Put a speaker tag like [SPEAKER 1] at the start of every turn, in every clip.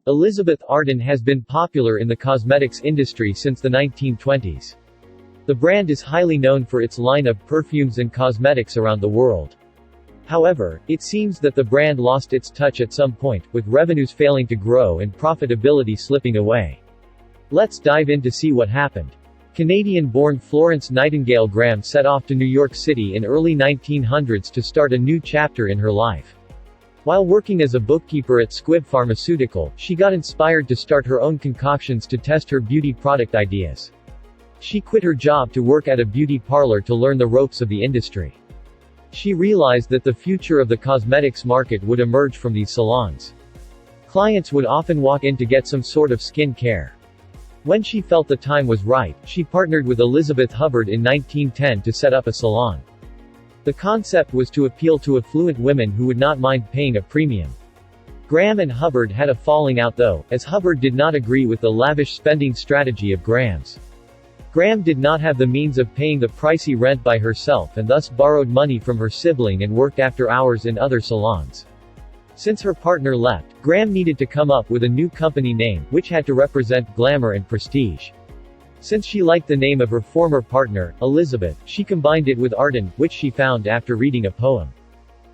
[SPEAKER 1] Elizabeth Arden has been popular in the cosmetics industry since the 1920s. The brand is highly known for its line of perfumes and cosmetics around the world. However, it seems that the brand lost its touch at some point, with revenues failing to grow and profitability slipping away. Let's dive in to see what happened. Canadian-born Florence Nightingale Graham set off to New York City in early 1900s to start a new chapter in her life. While working as a bookkeeper at Squibb Pharmaceutical, she got inspired to start her own concoctions to test her beauty product ideas. She quit her job to work at a beauty parlor to learn the ropes of the industry. She realized that the future of the cosmetics market would emerge from these salons. Clients would often walk in to get some sort of skin care. When she felt the time was right, she partnered with Elizabeth Hubbard in 1910 to set up a salon. The concept was to appeal to affluent women who would not mind paying a premium. Graham and Hubbard had a falling out though, as Hubbard did not agree with the lavish spending strategy of Graham's. Graham did not have the means of paying the pricey rent by herself and thus borrowed money from her sibling and worked after hours in other salons. Since her partner left, Graham needed to come up with a new company name, which had to represent glamour and prestige. Since she liked the name of her former partner, Elizabeth, she combined it with Arden, which she found after reading a poem.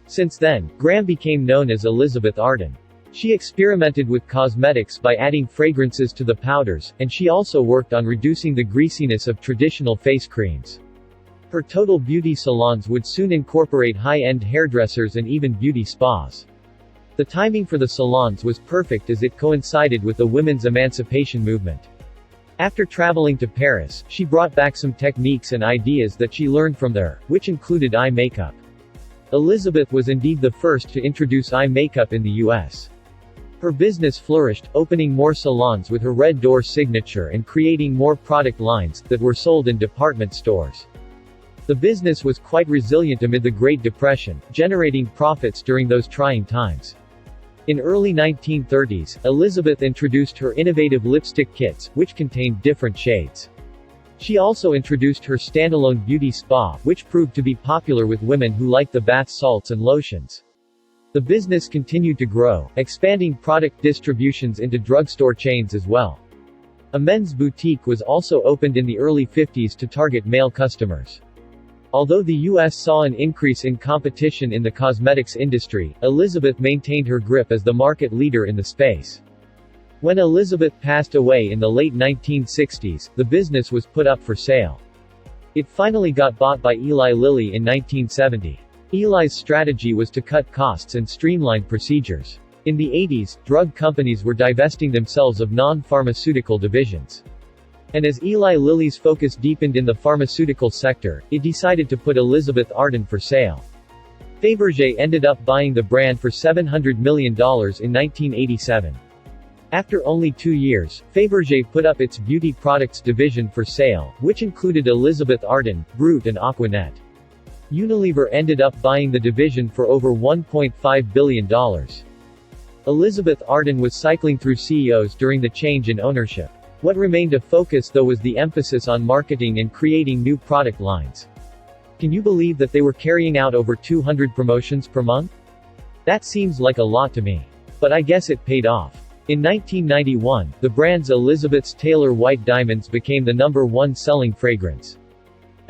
[SPEAKER 1] Since then, Graham became known as Elizabeth Arden. She experimented with cosmetics by adding fragrances to the powders, and she also worked on reducing the greasiness of traditional face creams. Her total beauty salons would soon incorporate high-end hairdressers and even beauty spas. The timing for the salons was perfect as it coincided with the women's emancipation movement. After traveling to Paris, she brought back some techniques and ideas that she learned from there, which included eye makeup. Elizabeth was indeed the first to introduce eye makeup in the US. Her business flourished, opening more salons with her Red Door signature and creating more product lines that were sold in department stores. The business was quite resilient amid the Great Depression, generating profits during those trying times. In early 1930s, Elizabeth introduced her innovative lipstick kits, which contained different shades. She also introduced her standalone beauty spa, which proved to be popular with women who liked the bath salts and lotions. The business continued to grow, expanding product distributions into drugstore chains as well. A men's boutique was also opened in the early 50s to target male customers. Although the U.S. saw an increase in competition in the cosmetics industry, Elizabeth maintained her grip as the market leader in the space. When Elizabeth passed away in the late 1960s, the business was put up for sale. It finally got bought by Eli Lilly in 1970. Eli's strategy was to cut costs and streamline procedures. In the 80s, drug companies were divesting themselves of non-pharmaceutical divisions. And as Eli Lilly's focus deepened in the pharmaceutical sector, it decided to put Elizabeth Arden for sale. Fabergé ended up buying the brand for $700 million in 1987. After only 2 years, Fabergé put up its beauty products division for sale, which included Elizabeth Arden, Brut and Aquanet. Unilever ended up buying the division for over $1.5 billion. Elizabeth Arden was cycling through CEOs during the change in ownership. What remained a focus though was the emphasis on marketing and creating new product lines. Can you believe that they were carrying out over 200 promotions per month? That seems like a lot to me. But I guess it paid off. In 1991, the brand's Elizabeth's Taylor White Diamonds became the #1 selling fragrance.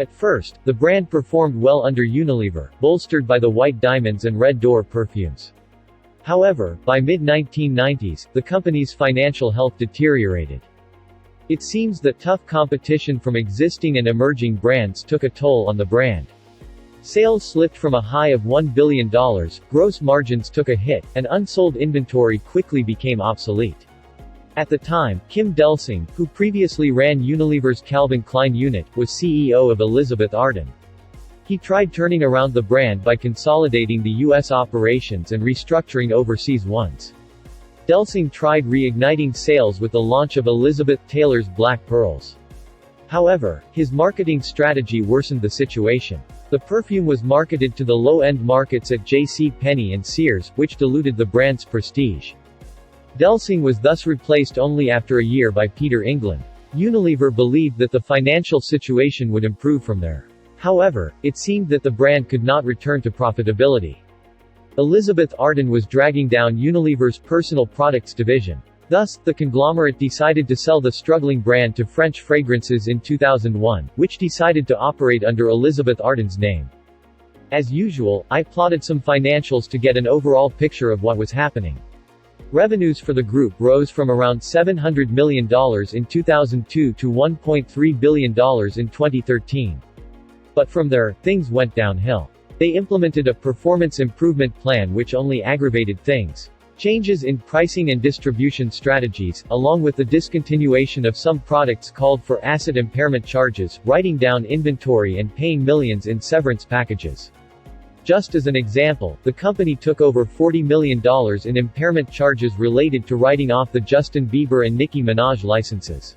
[SPEAKER 1] At first, the brand performed well under Unilever, bolstered by the White Diamonds and Red Door perfumes. However, by mid-1990s, the company's financial health deteriorated. It seems that tough competition from existing and emerging brands took a toll on the brand. Sales slipped from a high of $1 billion, gross margins took a hit, and unsold inventory quickly became obsolete. At the time, Kim Delsing, who previously ran Unilever's Calvin Klein unit, was CEO of Elizabeth Arden. He tried turning around the brand by consolidating the U.S. operations and restructuring overseas ones. Delsing tried reigniting sales with the launch of Elizabeth Taylor's Black Pearls. However, his marketing strategy worsened the situation. The perfume was marketed to the low-end markets at J.C. Penney and Sears, which diluted the brand's prestige. Delsing was thus replaced only after a year by Peter England. Unilever believed that the financial situation would improve from there. However, it seemed that the brand could not return to profitability. Elizabeth Arden was dragging down Unilever's personal products division. Thus, the conglomerate decided to sell the struggling brand to French Fragrances in 2001, which decided to operate under Elizabeth Arden's name. As usual, I plotted some financials to get an overall picture of what was happening. Revenues for the group rose from around $700 million in 2002 to $1.3 billion in 2013. But from there, things went downhill. They implemented a performance improvement plan which only aggravated things. Changes in pricing and distribution strategies, along with the discontinuation of some products called for asset impairment charges, writing down inventory and paying millions in severance packages. Just as an example, the company took over $40 million in impairment charges related to writing off the Justin Bieber and Nicki Minaj licenses.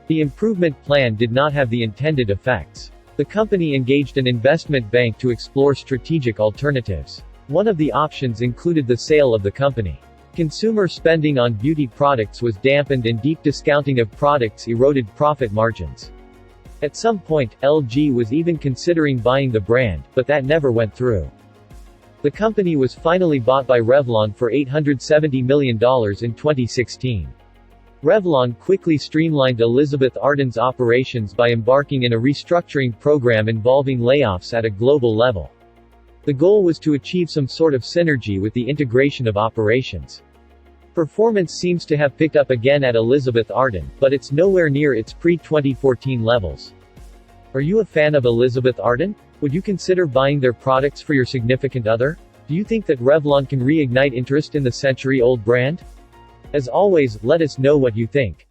[SPEAKER 1] The improvement plan did not have the intended effects. The company engaged an investment bank to explore strategic alternatives. One of the options included the sale of the company. Consumer spending on beauty products was dampened and deep discounting of products eroded profit margins. At some point, LG was even considering buying the brand, but that never went through. The company was finally bought by Revlon for $870 million in 2016. Revlon quickly streamlined Elizabeth Arden's operations by embarking in a restructuring program involving layoffs at a global level. The goal was to achieve some sort of synergy with the integration of operations. Performance seems to have picked up again at Elizabeth Arden, but it's nowhere near its pre-2014 levels. Are you a fan of Elizabeth Arden? Would you consider buying their products for your significant other? Do you think that Revlon can reignite interest in the century-old brand? As always, let us know what you think.